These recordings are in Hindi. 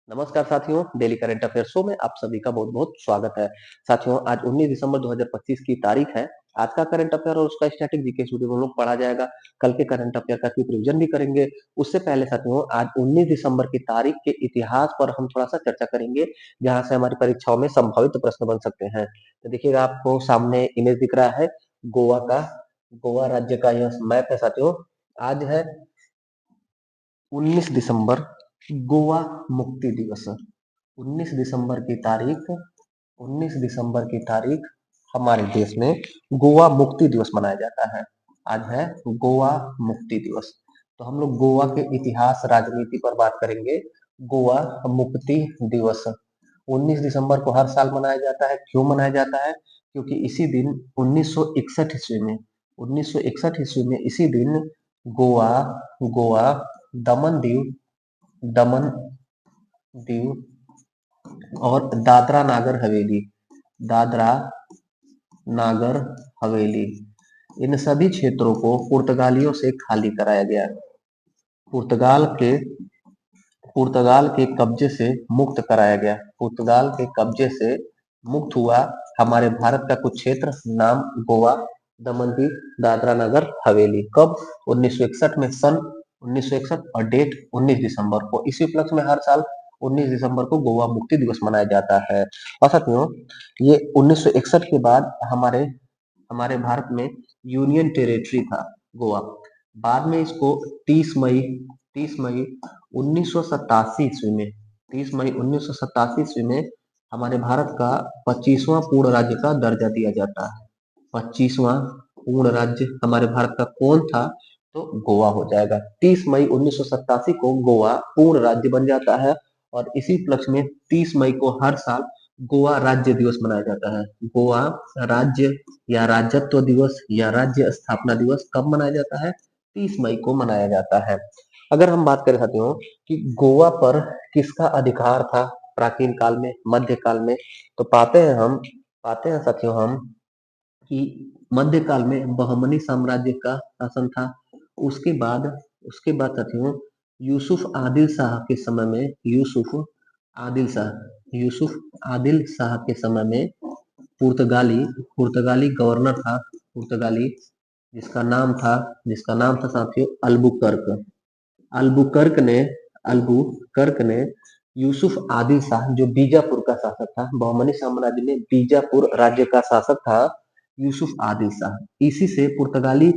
नमस्कार साथियों, डेली करंट अफेयर शो में आप सभी का बहुत-बहुत स्वागत है। साथियों, आज 19 दिसंबर 2025 की तारीख है। आज का करंट अफेयर और उसका स्टैटिक जीके वीडियो में हम लोग पढ़ा जाएगा। कल के करंट अफेयर का क्विक रिवीजन भी करेंगे। उससे पहले साथियों, आज 19 दिसंबर की तारीख के इतिहास पर हम थोड़ा-सा चर्चा करेंगे, जहां से हमारी परीक्षाओं में संभावित प्रश्न बन सकते हैं। तो देखिएगा, आपको सामने इमेज दिख रहा है गोवा का। गोवा राज्य का यह मैप है साथियों। आज है 19 दिसंबर, गोवा मुक्ति दिवस। 19 दिसंबर की तारीख 19 दिसंबर की तारीख हमारे देश में गोवा मुक्ति दिवस मनाया जाता है। आज है गोवा मुक्ति दिवस। तो हम लोग गोवा के इतिहास राजनीति पर बात करेंगे। गोवा मुक्ति दिवस 19 दिसंबर को हर साल मनाया जाता है। क्यों मनाया जाता है? क्योंकि इसी दिन 1961 ईस्वी में 1961 ईस्वी में इसी दिन गोवा गोवा दमन दीव दमन दीव और दादरा नागर हवेली इन सभी क्षेत्रों को पुर्तगालियों से खाली कराया गया। पुर्तगाल के पुर्तगाल के कब्जे से मुक्त कराया गया। पुर्तगाल के कब्जे से मुक्त हुआ हमारे भारत का कुछ क्षेत्र, नाम गोवा, दमन दीव, दादरा नगर हवेली। कब? 1961 में, सन 1961 और डेट 19 दिसंबर को। इसी उपलक्ष्य में हर साल 19 दिसंबर को गोवा मुक्ति दिवस मनाया जाता है। और साथियों, ये 1961 के बाद हमारे हमारे भारत में यूनियन टेरिटरी था गोवा। बाद में इसको 30 मई 1987 ईस्वी में 30 मई 1987 ईस्वी में हमारे भारत का 25वां पूर्ण राज्य का दर्जा दिया जाता है। 25वां पूर्ण राज्य हमारे भारत का कौन था? तो गोवा हो जाएगा। 30 मई 1987 को गोवा पूर्ण राज्य बन जाता है। और इसी उपलक्ष्य में 30 मई को हर साल गोवा राज्य दिवस मनाया जाता है। गोवा राज्य या राज्यत्व दिवस या राज्य स्थापना दिवस कब मनाया जाता है? 30 मई को मनाया जाता है। अगर हम बात करें साथियों कि गोवा पर किसका अधिकार था प्राचीन काल में, मध्य काल में, तो पाते हैं साथियों हम कि मध्यकाल में बहमनी साम्राज्य का शासन था। उसके बाद उसके बाद साथियों यूसुफ आदिल शाह के समय में आदिल शाह यूसुफ आदिल शाह के समय में पुर्तगाली पुर्तगाली गवर्नर था। पुर्तगाली जिसका नाम था साथियों अल्बुकर्क। अल्बुकर्क ने अल्बुकर्क ने यूसुफ आदिल शाह, जो बीजापुर का शासक था, बहमनी साम्राज्य में बीजापुर राज्य का शासक था यूसुफ आदिल शाह। इसी से पुर्तगाली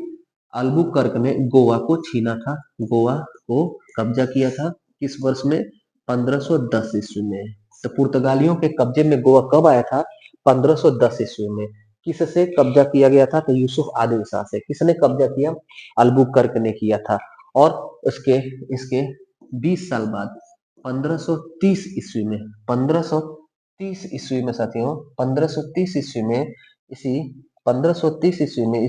अल्बुकर्क ने गोवा को छीना था, गोवा को कब्जा किया था। किस वर्ष में? 1510 ईस्वी में। तो पुर्तगालियों के कब्जे में गोवा कब आया था? 1510 ईस्वी में। किससे कब्जा किया गया था? तो यूसुफ आदिल शाह से। किसने कब्जा किया? अल्बुकर्क ने किया था। और उसके इसके 20 साल बाद 1530 ईस्वी में 1530 ईस्वी में साथियों 1530 ईस्वी में इसी 1530 ईस्वी में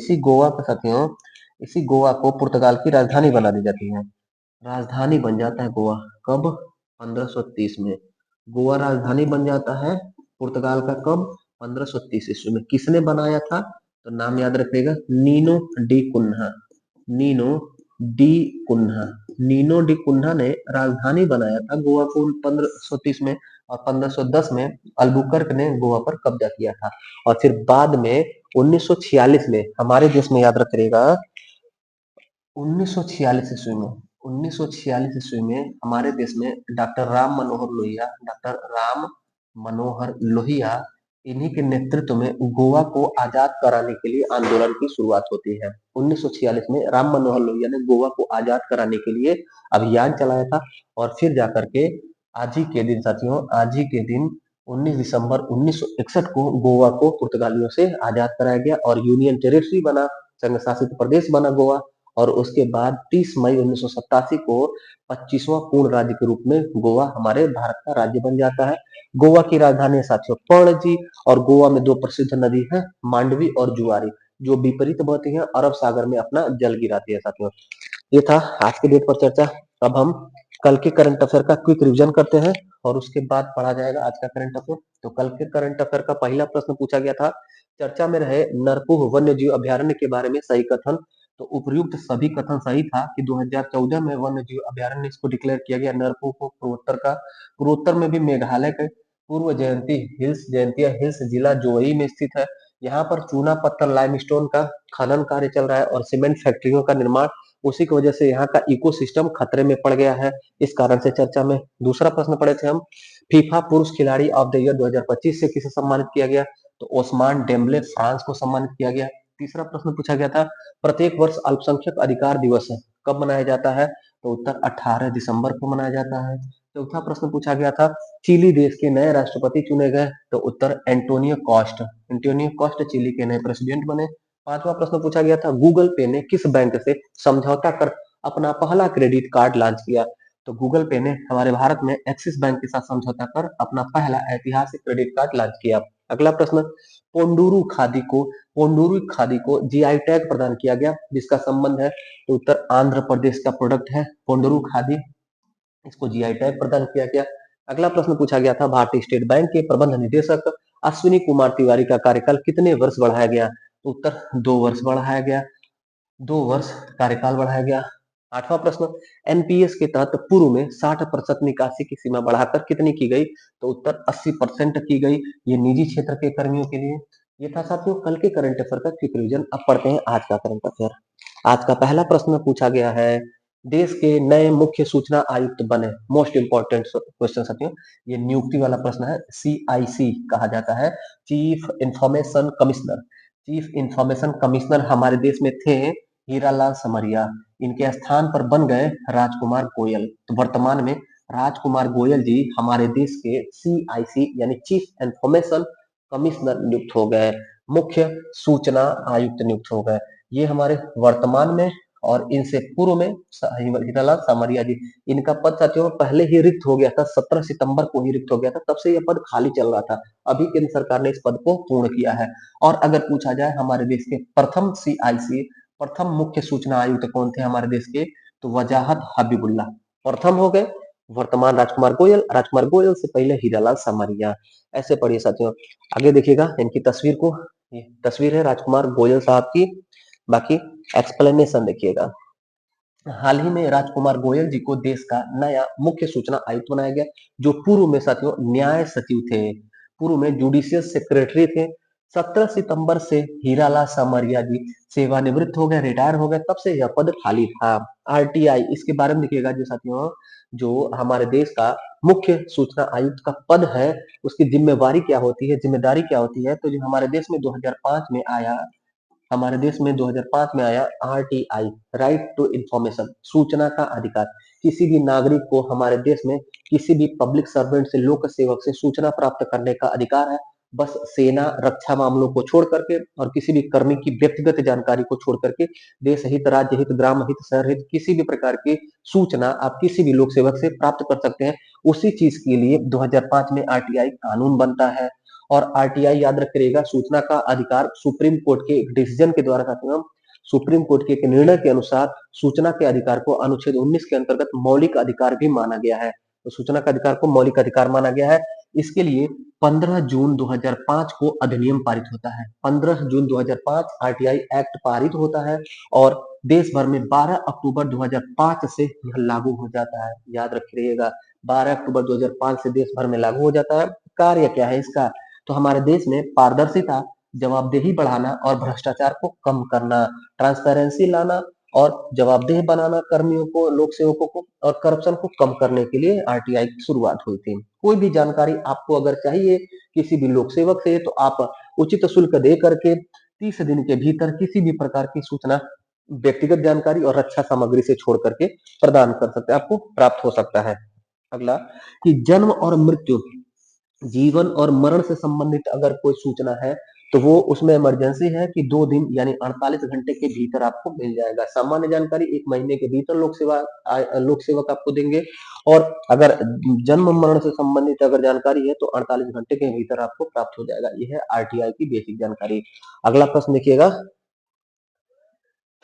इसी गोवा को पुर्तगाल की राजधानी बना दी जाती है। राजधानी बन जाता है गोवा। कब? 1530 में गोवा राजधानी बन जाता है पुर्तगाल का। कब? 1530 ईस्वी में। किसने बनाया था? तो नाम याद रखिएगा, Nuno da Cunha. Nuno da Cunha Nuno da Cunha ने राजधानी बनाया था गोवा को 1530 में। और 1510 में अल्बुकर्क ने गोवा पर कब्जा किया था। और फिर बाद में 1946 में हमारे देश में, याद रखिएगा, 1946 ईस्वी में 1946 ईस्वी में हमारे देश में डॉक्टर राम मनोहर लोहिया, इन्हीं के नेतृत्व में गोवा को आजाद कराने के लिए आंदोलन की शुरुआत होती है। 1946 में राम मनोहर लोहिया ने गोवा को आजाद कराने के लिए अभियान चलाया था। और फिर जाकर के आज ही के दिन साथियों, आज ही के दिन 19 दिसंबर 1961 को गोवा को पुर्तगालियों से आजाद कराया गया और यूनियन टेरिटरी बना, संघ शासित प्रदेश बना गोवा। और उसके बाद 30 मई 1987 को 25वां पूर्ण राज्य के रूप में गोवा हमारे भारत का राज्य बन जाता है। गोवा की राजधानी है साथियों पणजी। और गोवा में दो प्रसिद्ध नदी है, मांडवी और जुआरी, जो विपरीत बहती है, अरब सागर में अपना जल गिराती है साथियों। ये था आज के डेट पर चर्चा। अब हम कल के करंट अफेयर का क्विक रिवीजन करते हैं और उसके बाद पढ़ा जाएगा आज का करंट अफेयर। तो कल के करंट अफेयर का पहला प्रश्न पूछा गया था, चर्चा में रहे नरकुह वन्य जीव अभयारण्य के बारे में सही कथन। तो उपयुक्त सभी कथन सही था कि 2014 में वन्य जीव अभयारण्य इसको डिक्लेयर किया गया नरपो को पूर्वोत्तर में भी मेघालय के पूर्व जयंतिया हिल्स जिला जोई में स्थित है। यहाँ पर चूना पत्थर लाइमस्टोन का खनन कार्य चल रहा है और सीमेंट फैक्ट्रियों का निर्माण, उसी की वजह से यहाँ का इकोसिस्टम खतरे में पड़ गया है, इस कारण से चर्चा में। दूसरा प्रश्न पढ़े थे हम, फीफा पुरुष खिलाड़ी ऑफ द ईयर 2025 से किसे सम्मानित किया गया? तो ओस्मान डेम्बले फ्रांस को सम्मानित किया गया। तीसरा प्रश्न पूछा गया था, प्रत्येक वर्ष अल्पसंख्यक अधिकार दिवस कब मनाया जाता है? तो उत्तर 18 दिसंबर को मनाया जाता है। चौथा प्रश्न पूछा गया था, चिली देश के नए राष्ट्रपति चुने गए? तो उत्तर एंटोनियो कॉस्ट चिली के नए प्रेसिडेंट बने। पांचवा प्रश्न पूछा गया था, गूगल पे ने किस बैंक से समझौता कर अपना पहला क्रेडिट कार्ड लॉन्च किया? तो गूगल पे ने हमारे भारत में एक्सिस बैंक के साथ समझौता कर अपना पहला ऐतिहासिक क्रेडिट कार्ड लॉन्च किया। अगला प्रश्न, पोंडुरु खादी को जीआई टैग प्रदान किया गया, जिसका संबंध है? तो उत्तर आंध्र प्रदेश का प्रोडक्ट है पोंडुरु खादी, इसको जीआई टैग प्रदान किया गया। अगला प्रश्न पूछा गया था, भारतीय स्टेट बैंक के प्रबंध निदेशक अश्विनी कुमार तिवारी का कार्यकाल कितने वर्ष बढ़ाया गया? तो उत्तर 2 वर्ष बढ़ाया गया, 2 वर्ष कार्यकाल बढ़ाया गया। आठवां प्रश्न, एनपीएस के तहत पूर्व में 60% निकासी की सीमा बढ़ाकर कितनी की गई? तो उत्तर 80% की गई, ये निजी क्षेत्र के कर्मियों के लिए। ये था साथियों कल के करंट अफेयर का क्विक रिवीजन। अब पढ़ते हैं आज का करंट अफेयर। आज का पहला प्रश्न पूछा गया है, देश के नए मुख्य सूचना आयुक्त बने, मोस्ट इंपॉर्टेंट क्वेश्चन साथियों, ये नियुक्ति वाला प्रश्न है। सीआईसी कहा जाता है, chief information commissioner. Chief information commissioner हमारे देश में थे हीरालाल समरिया, इनके स्थान पर बन गए राजकुमार गोयल। तो वर्तमान में राजकुमार गोयल जी हमारे देश के सीआईसी यानी चीफ इंफॉर्मेशन कमिश्नर नियुक्त हो गए, मुख्य सूचना आयुक्त नियुक्त हो गए, ये हमारे वर्तमान में। और इनसे पूर्व में हीरालाल समरिया जी, इनका पद साथियों पहले ही रिक्त हो गया था, 17 सितंबर को ही रिक्त हो गया था, तब से यह पद खाली चल रहा था। अभी केंद्र सरकार ने इस पद को पूर्ण किया है। और अगर पूछा जाए हमारे देश के प्रथम सीआईसी, प्रथम मुख्य सूचना आयुक्त कौन थे हमारे देश के? तो वजाहत हबीबुल्ला प्रथम हो गए, वर्तमान राजकुमार गोयल से पहले हीरालाल समरिया। ऐसे पढ़िए साथियों। आगे देखिएगा इनकी तस्वीर को, ये तस्वीर है राजकुमार गोयल साहब की, बाकी एक्सप्लेनेशन देखिएगा। हाल ही में राजकुमार गोयल जी को देश का नया मुख्य सूचना आयुक्त बनाया गया, जो पूर्व में साथियों न्याय सचिव थे, पूर्व में जुडिशियल सेक्रेटरी थे। 17 सितंबर से हीरालाल समरिया जी सेवानिवृत्त हो गए, रिटायर हो गए, तब से यह पद खाली था। आरटीआई, इसके बारे में देखिएगा जो साथियों, जो हमारे देश का मुख्य सूचना आयुक्त का पद है, उसकी जिम्मेवारी क्या होती है, जिम्मेदारी क्या होती है? तो जो हमारे देश में 2005 में आया, हमारे देश में 2005 में आया आरटीआई, राइट टू इंफॉर्मेशन, सूचना का अधिकार। किसी भी नागरिक को हमारे देश में किसी भी पब्लिक सर्वेंट से, लोक सेवक से सूचना प्राप्त करने का अधिकार है, बस सेना रक्षा मामलों को छोड़ करके और किसी भी कर्मी की व्यक्तिगत जानकारी को छोड़ करके देश हित, राज्य हित, ग्राम हित, शहर हित, किसी भी प्रकार की सूचना आप किसी भी लोक सेवक से प्राप्त कर सकते हैं। उसी चीज के लिए 2005 में आरटीआई कानून बनता है। और आरटीआई याद रखिएगा, सूचना का अधिकार सुप्रीम कोर्ट के एक डिसीजन के द्वारा साथियों, सुप्रीम कोर्ट के एक निर्णय के अनुसार सूचना के अधिकार को अनुच्छेद 19 के अंतर्गत मौलिक अधिकार भी माना गया है। तो सूचना का अधिकार को मौलिक अधिकार माना गया है। इसके लिए 15 जून 2005 को अधिनियम पारित होता है। 15 जून 2005 आरटीआई एक्ट पारित होता है और देश भर में 12 अक्टूबर 2005 से यह लागू हो जाता है। याद रखिएगा, 12 अक्टूबर 2005 से देश भर में लागू हो जाता है। कार्य क्या है इसका? तो हमारे देश में पारदर्शिता, जवाबदेही बढ़ाना और भ्रष्टाचार को कम करना, ट्रांसपेरेंसी लाना और जवाबदेह बनाना कर्मियों को, लोक सेवकों को, और करप्शन को कम करने के लिए आरटीआई की शुरुआत हुई थी। कोई भी जानकारी आपको अगर चाहिए किसी भी लोक सेवक से, तो आप उचित शुल्क दे करके 30 दिन के भीतर किसी भी प्रकार की सूचना, व्यक्तिगत जानकारी और रक्षा सामग्री से छोड़ करके प्रदान कर सकते हैं, आपको प्राप्त हो सकता है। अगला, कि जन्म और मृत्यु, जीवन और मरण से संबंधित अगर कोई सूचना है तो वो उसमें इमरजेंसी है कि 2 दिन यानी 48 घंटे के भीतर आपको मिल जाएगा। सामान्य जानकारी 1 महीने के भीतर लोक सेवक आपको देंगे, और अगर जन्म मरण से संबंधित अगर जानकारी है तो 48 घंटे के भीतर आपको प्राप्त हो जाएगा। यह है आरटीआई की बेसिक जानकारी। अगला प्रश्न देखिएगा,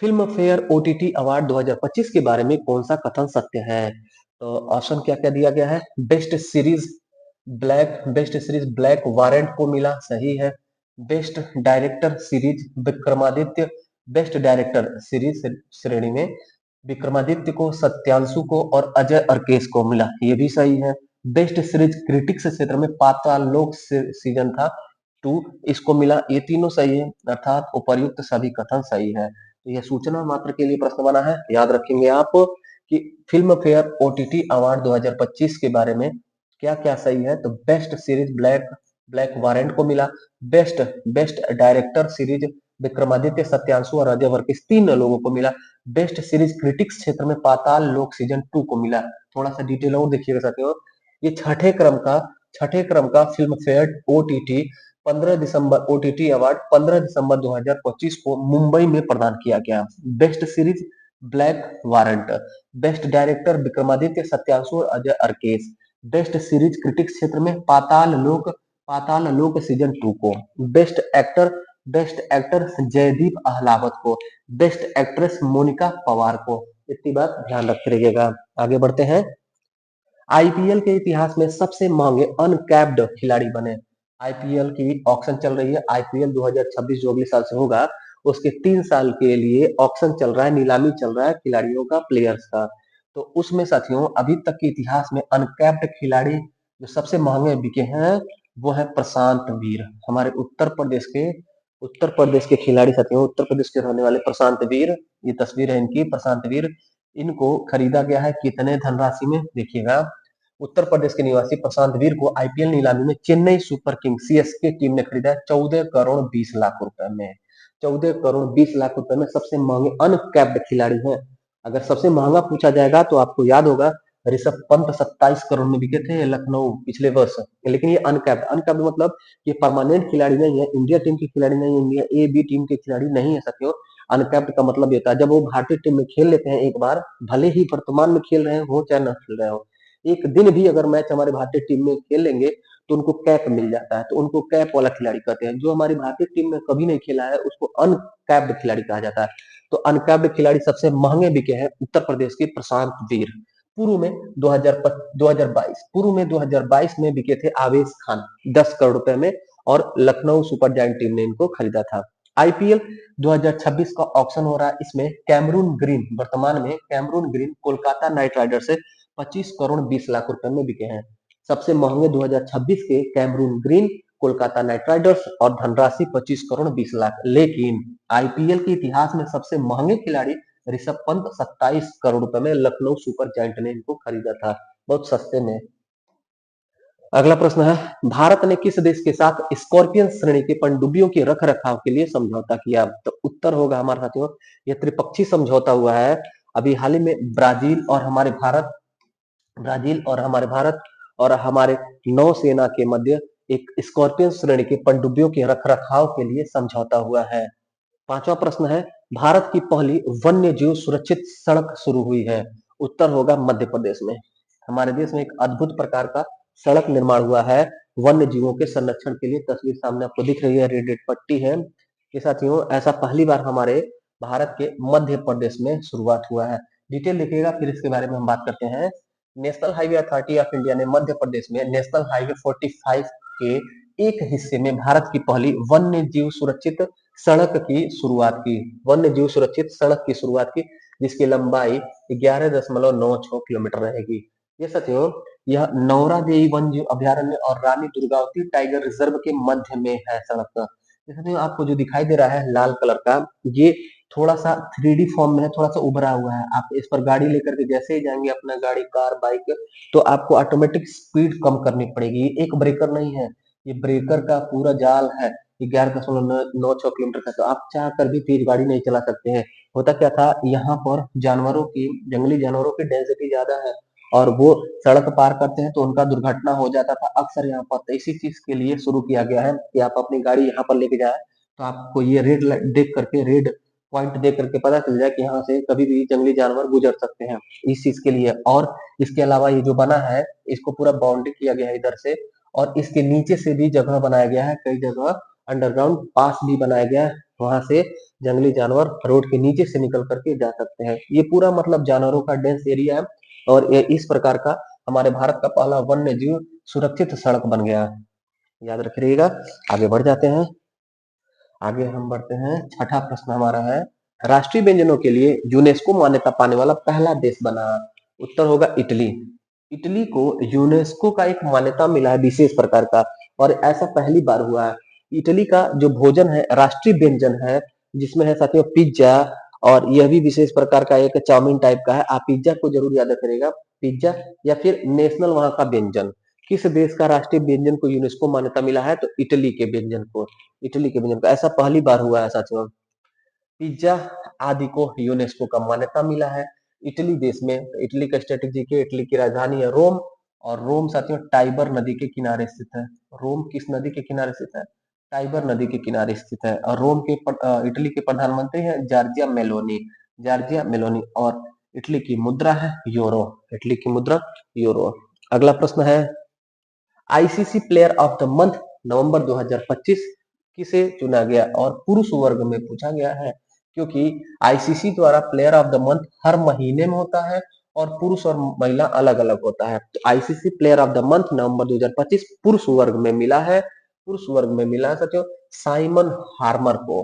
फिल्म फेयर ओटीटी अवार्ड 2025 के बारे में कौन सा कथन सत्य है? तो ऑप्शन क्या क्या दिया गया है? बेस्ट सीरीज ब्लैक वारंट को मिला, सही है। Best director series Vikramaditya best director series श्रेणी में विक्रमादित्य को, सत्यांशु को और अजय अर्केश को मिला, ये भी सही है। बेस्ट सीरीज क्रिटिक्स क्षेत्र में पाताल लोक सीजन था 2, इसको मिला, ये तीनों सही है, अर्थात उपर्युक्त सभी कथन सही है। तो यह सूचना मात्र के लिए प्रश्न बना है, याद रखेंगे आप कि फिल्म फेयर ओटीटी अवार्ड 2025 के बारे में क्या क्या सही है। तो best series black black warrant को मिला, best best director series Vikramaditya, Satyanshu और अजय वर्गीस, तीन लोगों को मिला। बेस्ट सीरीज क्रिटिक्स क्षेत्र में पाताल लोक सीजन 2 को मिला। थोड़ा सा डिटेल और देखिएगा साथियों, ये छठे क्रम का फिल्म फेयर ओटीटी 15 दिसंबर ओटीटी अवार्ड 15 दिसंबर 2025 को मुंबई में प्रदान किया गया। Best series Black Warrant, best director Vikramaditya, Satyanshu और Ajay Arkesh, best series critics क्षेत्र में पाताल लोक सीजन 2 को, बेस्ट एक्टर जयदीप अहलावत को, बेस्ट एक्ट्रेस मोनिका पवार को। इतनी बात ध्यान रख रखिएगा। आगे बढ़ते हैं। आईपीएल के इतिहास में सबसे महंगे अनकैप्ड खिलाड़ी बने। आईपीएल की ऑक्शन चल रही है, आईपीएल 2026 जो अगले साल से होगा उसके 3 साल के लिए ऑक्शन चल रहा है, नीलामी चल रहा है खिलाड़ियों का, प्लेयर्स का। तो उसमें साथियों अभी तक के इतिहास में अनकैप्ड खिलाड़ी जो सबसे महंगे बिके हैं वो है प्रशांत वीर, हमारे उत्तर प्रदेश के खिलाड़ी साथियों, उत्तर प्रदेश के रहने वाले प्रशांत वीर, ये तस्वीर है इनकी, प्रशांत वीर, इनको खरीदा गया है कितने धनराशि में, देखिएगा। उत्तर प्रदेश के निवासी प्रशांत वीर को आईपीएल नीलामी में Chennai super king CSK team ने खरीदा है 14 करोड़ 20 लाख रुपए में। 14 करोड़ 20 लाख रुपए में सबसे महंगे अनकैप्ड खिलाड़ी हैं। अगर सबसे महंगा पूछा जाएगा तो आपको याद होगा ऋषभ पंत 27 करोड़ में बिके थे लखनऊ पिछले वर्ष, लेकिन ये अनकैप्ड मतलब ये परमानेंट खिलाड़ी नहीं है, इंडिया टीम के खिलाड़ी नहीं है, इंडिया ए बी टीम के खिलाड़ी नहीं है साथियों। अनकैप्ड का मतलब ये होता है जब वो भारतीय टीम में खेल लेते हैं एक बार, भले ही वर्तमान में खेल रहे हो चाहे न खेल रहे हो, एक दिन भी अगर मैच हमारे भारतीय टीम में खेल लेंगे तो उनको कैप मिल जाता है, तो उनको कैप वाला खिलाड़ी कहते हैं। जो हमारी भारतीय टीम में कभी नहीं खेला है उसको अनकैप्ड खिलाड़ी कहा जाता है। तो अनकैप्ड खिलाड़ी सबसे महंगे बिके हैं उत्तर प्रदेश के प्रशांत वीर। पूर्व में 2022 में बिके थे आवेश खान 10 करोड़ रुपए में, और लखनऊ सुपर जायंट टीम ने इनको खरीदा था। आईपीएल 2026 का ऑक्शन हो रहा है, इसमें कैमरून ग्रीन, वर्तमान में Cameron Green Kolkata night Riders से 25 करोड़ 20 लाख रुपए में बिके हैं। सबसे महंगे 2026 के Cameron Green, Kolkata night Riders और धनराशि 25 करोड़ 20 लाख। लेकिन आईपीएल के इतिहास में सबसे महंगे खिलाड़ी ऋषभ पंत 27 करोड़ रुपए में लखनऊ सुपर जायंट ने इनको खरीदा था, बहुत सस्ते में। अगला प्रश्न है, भारत ने किस देश के साथ स्कॉर्पियन श्रेणी के पनडुब्बियों के रख रखाव के लिए समझौता किया? तो उत्तर होगा हमारे साथियों, यह त्रिपक्षीय समझौता हुआ है अभी हाल ही में ब्राजील और हमारे नौसेना के मध्य एक स्कॉर्पियन श्रेणी के पनडुब्बियों के रख रखाव के लिए समझौता हुआ है। पांचवा प्रश्न है, भारत की पहली वन्य जीव सुरक्षित सड़क शुरू हुई है। उत्तर होगा मध्य प्रदेश में। हमारे देश में एक अद्भुत प्रकार का सड़क निर्माण हुआ है वन्य जीवों के संरक्षण के लिए। तस्वीर सामने आपको दिख रही है, रेड रेड पट्टी है ये साथियों, ऐसा पहली बार हमारे भारत के मध्य प्रदेश में शुरुआत हुआ है। डिटेल देखिएगा फिर इसके बारे में हम बात करते हैं। National highway authority of India ने मध्य प्रदेश में नेशनल हाईवे 45 के एक हिस्से में भारत की पहली वन्य जीव सुरक्षित सड़क की शुरुआत की, वन्य जीव सुरक्षित सड़क की शुरुआत की, जिसकी लंबाई 11.96 किलोमीटर रहेगी। ये साथियों यह नौरा देवी वन जीव अभयारण्य और रानी दुर्गावती टाइगर रिजर्व के मध्य में है सड़क। साथियों आपको जो दिखाई दे रहा है लाल कलर का, ये थोड़ा सा 3D फॉर्म में है, थोड़ा सा उभरा हुआ है। आप इस पर गाड़ी लेकर के जैसे ही जाएंगे, अपना गाड़ी, कार, बाइक, तो आपको ऑटोमेटिक स्पीड कम करनी पड़ेगी। ये एक ब्रेकर नहीं है, ये ब्रेकर का पूरा जाल है। 11.96 किलोमीटर का, तो आप चाह कर भी तेज गाड़ी नहीं चला सकते हैं। होता क्या था, यहाँ पर जंगली जानवरों की डेंसिटी ज्यादा है और वो सड़क पार करते हैं तो उनका दुर्घटना हो जाता था अक्सर यहाँ पर। तो इसी चीज के लिए शुरू किया गया है कि आप अपनी गाड़ी यहाँ पर लेके जाए तो आपको ये रेड पॉइंट देख करके पता चल जाए कि यहाँ से कभी भी जंगली जानवर गुजर सकते हैं, इस चीज के लिए। और इसके अलावा ये जो बना है इसको पूरा बाउंड्री किया गया है इधर से, और इसके नीचे से भी जगह बनाया गया है, कई जगह अंडरग्राउंड पास भी बनाया गया है, वहां से जंगली जानवर रोड के नीचे से निकल करके जा सकते हैं। ये पूरा मतलब जानवरों का डेंस एरिया है और ये इस प्रकार का हमारे भारत का पहला वन्य जीव सुरक्षित सड़क बन गया है, याद रखिएगा। आगे बढ़ जाते हैं, आगे हम बढ़ते हैं। छठा प्रश्न हमारा है, राष्ट्रीय व्यंजनों के लिए यूनेस्को मान्यता पाने वाला पहला देश बना? उत्तर होगा इटली। इटली को यूनेस्को का एक मान्यता मिला है विशेष प्रकार का, और ऐसा पहली बार हुआ है। इटली का जो भोजन है राष्ट्रीय व्यंजन है, जिसमें है साथियों पिज्जा, और यह भी विशेष प्रकार का एक चाउमीन टाइप का है। आप पिज्जा को जरूर याद रखिएगा, पिज्जा या फिर नेशनल वहां का व्यंजन। किस देश का राष्ट्रीय व्यंजन को यूनेस्को मान्यता मिला है? तो इटली के व्यंजन को, इटली के व्यंजन को। ऐसा पहली बार हुआ है साथियों। पिज्जा आदि को यूनेस्को का मान्यता मिला है इटली देश में। तो इटली का स्ट्रेटेजी के, इटली की राजधानी है रोम, और रोम साथियों टाइबर नदी के किनारे स्थित है। रोम किस नदी के किनारे स्थित है? टाइबर नदी के किनारे स्थित है। और इटली के प्रधानमंत्री हैं जॉर्जिया मेलोनी, जॉर्जिया मेलोनी। और इटली की मुद्रा है यूरो, इटली की मुद्रा यूरो। अगला प्रश्न है, ICC player of the month November 2025 किसे चुना गया? और पुरुष वर्ग में पूछा गया है, क्योंकि आईसीसी द्वारा प्लेयर ऑफ द मंथ हर महीने में होता है और पुरुष और महिला अलग अलग होता है। तो ICC player of the month November 2025 पुरुष वर्ग में मिला है, पुरुष वर्ग में मिला है साथियों साइमन हार्मर को।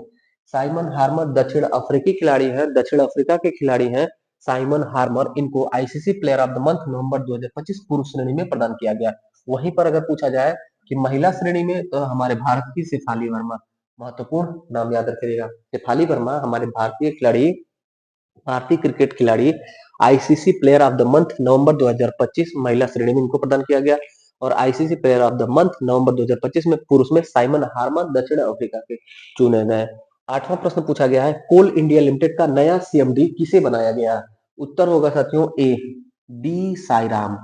साइमन हार्मर दक्षिण अफ्रीकी खिलाड़ी है, दक्षिण अफ्रीका के खिलाड़ी हैं साइमन हार्मर। इनको ICC player of the month November 2025 पुरुष श्रेणी में प्रदान किया गया। वहीं पर अगर पूछा जाए कि महिला श्रेणी में, तो हमारे भारत की शेफाली वर्मा, महत्वपूर्ण नाम याद रखिएगा, शेफाली वर्मा हमारे भारतीय खिलाड़ी, भारतीय क्रिकेट खिलाड़ी। ICC player of the month November 2025 महिला श्रेणी में इनको प्रदान किया गया, और ICC player of the month November 2025 में पुरुष में साइमन हार्मर दक्षिण अफ्रीका के चुने गए। आठवां प्रश्न पूछा गया है, कोल इंडिया लिमिटेड का नया सीएमडी किसे बनाया गया? उत्तर होगा साथियों ए, बी साईराम।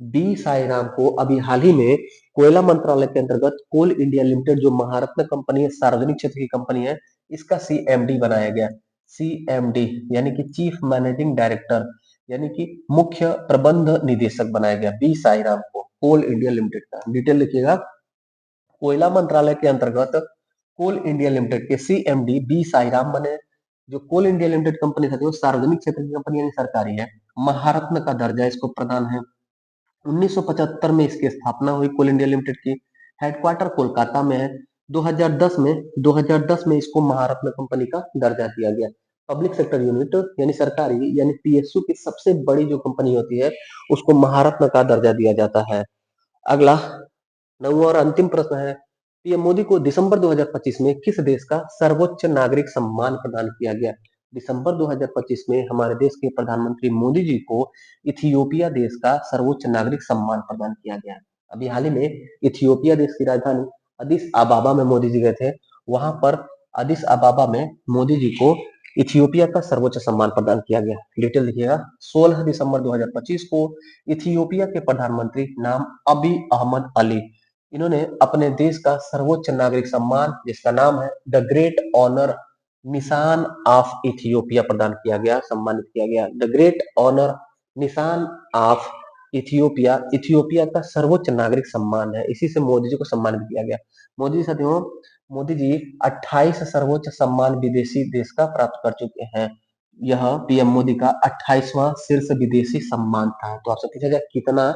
बी साईराम को अभी हाल ही में कोयला मंत्रालय के अंतर्गत कोल इंडिया लिमिटेड, जो महारत्न कंपनी है, सार्वजनिक क्षेत्र की कंपनी है, इसका सीएमडी बनाया गया। सीएमडी यानी कि चीफ मैनेजिंग डायरेक्टर, यानी कि मुख्य प्रबंध निदेशक बनाया गया बी साईराम को कोल इंडिया लिमिटेड का। डिटेल लिखिएगा, कोयला मंत्रालय के अंतर्गत कोल इंडिया लिमिटेड के सीएमडी बी साईराम बने। जो कोल इंडिया लिमिटेड कंपनी है वो सार्वजनिक क्षेत्र की कंपनी यानी सरकारी है, महारत्न का दर्जा इसको प्रदान है। 1975 में इसकी स्थापना हुई कोल इंडिया लिमिटेड की, हेडक्वार्टर कोलकाता में है। 2010 में इसको महारत्न कंपनी का दर्जा दिया गया। पब्लिक सेक्टर यूनिट यानी सरकारी, यानी पीएसयू की सबसे बड़ी जो कंपनी होती है उसको महारत्न का दर्जा दिया जाता है। अगला नौवां और अंतिम प्रश्न है, पीएम मोदी को दिसंबर 2025 में किस देश का सर्वोच्च नागरिक सम्मान प्रदान किया गया? दिसंबर 2025 में हमारे देश के प्रधानमंत्री मोदी जी को इथियोपिया देश का सर्वोच्च नागरिक सम्मान प्रदान किया गया। अभी हाल ही में इथियोपिया देश की राजधानी अदिस अबाबा में मोदी जी गए थे। वहां पर अदिस अबाबा में मोदी जी को इथियोपिया का सर्वोच्च सम्मान प्रदान किया गया। डिटेल लिखिएगा, 16 दिसंबर 2025 को इथियोपिया के प्रधानमंत्री नाम अबी अहमद अली, इन्होंने अपने देश का सर्वोच्च नागरिक सम्मान, जिसका नाम है द ग्रेट ऑनर निशान ऑफ इथियोपिया, प्रदान किया गया, सम्मानित किया गया। द ग्रेट ऑनर निशान ऑफ इथियोपिया इथियोपिया का सर्वोच्च नागरिक सम्मान है, इसी से मोदी जी को सम्मानित किया गया। मोदी साथियों, मोदी जी 28 सर्वोच्च सम्मान विदेशी देश का प्राप्त कर चुके हैं। यह पीएम मोदी का 28वां शीर्ष विदेशी सम्मान था। तो आपसे पूछा जाए कितना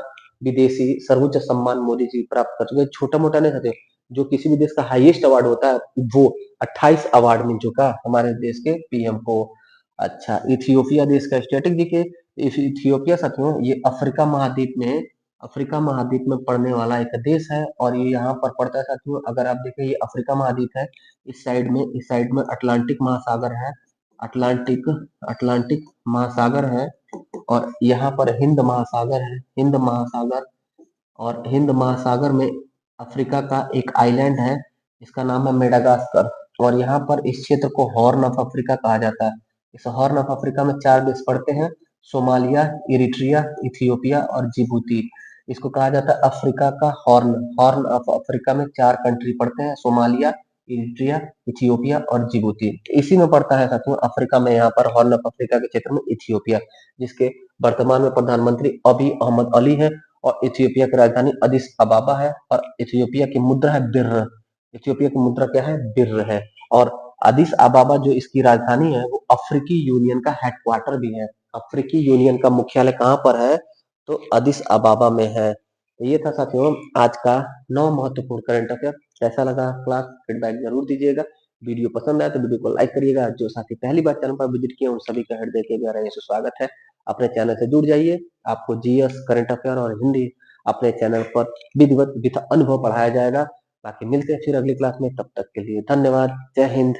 विदेशी सर्वोच्च सम्मान मोदी जी प्राप्त कर चुके हैं, छोटा मोटा नहीं था, जो किसी भी देश का हाईएस्ट अवार्ड होता है वो 28 अवार्ड मिल चुका हमारे देश के पीएम को। अच्छा, इथियोपिया देश का स्टेटिक जी के, इथियोपिया साथियों ये अफ्रीका महाद्वीप में पड़ने वाला एक देश है, और ये यहाँ पर पड़ता है साथियों। अगर आप देखें ये अफ्रीका महाद्वीप है, इस साइड में अटलांटिक महासागर है, अटलांटिक अटलांटिक महासागर है, और यहाँ पर हिंद महासागर है, हिंद महासागर। और हिंद महासागर में अफ्रीका का एक आइलैंड है, इसका नाम है मेडागास्कर। और यहाँ पर इस क्षेत्र को हॉर्न ऑफ अफ्रीका कहा जाता है। इस हॉर्न ऑफ अफ्रीका में 4 देश पड़ते हैं, सोमालिया, इरिट्रिया, इथियोपिया और जिबूती। इसको कहा जाता है अफ्रीका का हॉर्न। हॉर्न ऑफ अफ्रीका में 4 कंट्री पड़ते हैं, सोमालिया, इरिट्रिया, इथियोपिया और जिबूती। इसी में पड़ता है साथियों अफ्रीका में, यहाँ पर हॉर्न ऑफ अफ्रीका के क्षेत्र में इथियोपिया, जिसके वर्तमान में प्रधानमंत्री अबी अहमद अली है, और इथियोपिया की राजधानी अदिस अबाबा है, और इथियोपिया की मुद्रा है बिर्र। इथियोपिया की मुद्रा क्या है? बिर्र है। और अदिस अबाबा जो इसकी राजधानी है वो अफ्रीकी यूनियन का हेडक्वार्टर भी है। अफ्रीकी यूनियन का मुख्यालय कहाँ पर है? तो अदिस अबाबा में है। तो ये था साथियों आज का 9 महत्वपूर्ण करंट अफेयर। कैसा लगा क्लास? फीडबैक जरूर दीजिएगा। वीडियो पसंद आए तो वीडियो को लाइक करिएगा। जो साथी पहली बार चैनल पर विजिट किए उन सभी का हृदय के गहराई से स्वागत है। अपने चैनल से जुड़ जाइए, आपको जीएस, करंट अफेयर और हिंदी अपने चैनल पर विधिवत विथा अनुभव पढ़ाया जाएगा। बाकी मिलते हैं फिर अगली क्लास में, तब तक के लिए धन्यवाद। जय हिंद।